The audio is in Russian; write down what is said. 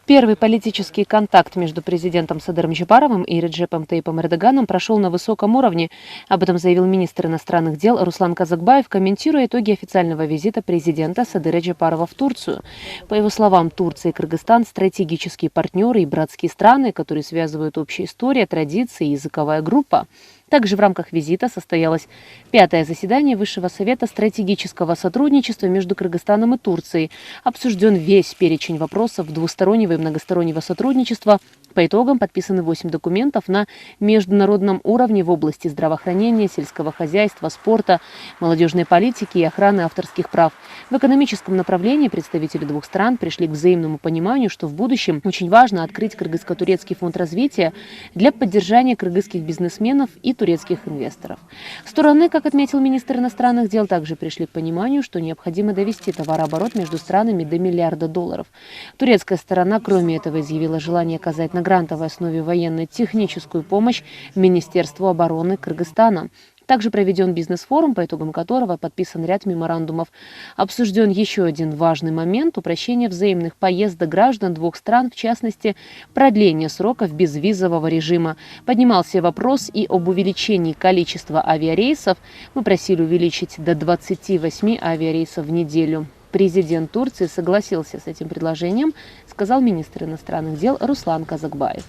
Первый политический контакт между президентом Садыром Джапаровым и Реджепом Тайипом Эрдоганом прошел на высоком уровне. Об этом заявил министр иностранных дел Руслан Казакбаев, комментируя итоги официального визита президента Садыра Джапарова в Турцию. По его словам, Турция и Кыргызстан – стратегические партнеры и братские страны, которые связывают общая история, традиции и языковая группа. Также в рамках визита состоялось 5-е заседание Высшего совета стратегического сотрудничества между Кыргызстаном и Турцией. Обсужден весь перечень вопросов двустороннего и многостороннего сотрудничества. По итогам подписаны 8 документов на международном уровне в области здравоохранения, сельского хозяйства, спорта, молодежной политики и охраны авторских прав. В экономическом направлении представители двух стран пришли к взаимному пониманию, что в будущем очень важно открыть Кыргызско-турецкий фонд развития для поддержания кыргызских бизнесменов и турецких инвесторов. Стороны, как отметил министр иностранных дел, также пришли к пониманию, что необходимо довести товарооборот между странами до $1 миллиарда. Турецкая сторона, кроме этого, изъявила желание оказать на грантовой основе военно-техническую помощь Министерству обороны Кыргызстана. Также проведен бизнес-форум, по итогам которого подписан ряд меморандумов. Обсужден еще один важный момент – упрощение взаимных поездок граждан двух стран, в частности, продление сроков безвизового режима. Поднимался вопрос и об увеличении количества авиарейсов. Мы просили увеличить до 28 авиарейсов в неделю. Президент Турции согласился с этим предложением, сказал министр иностранных дел Руслан Казакбаев.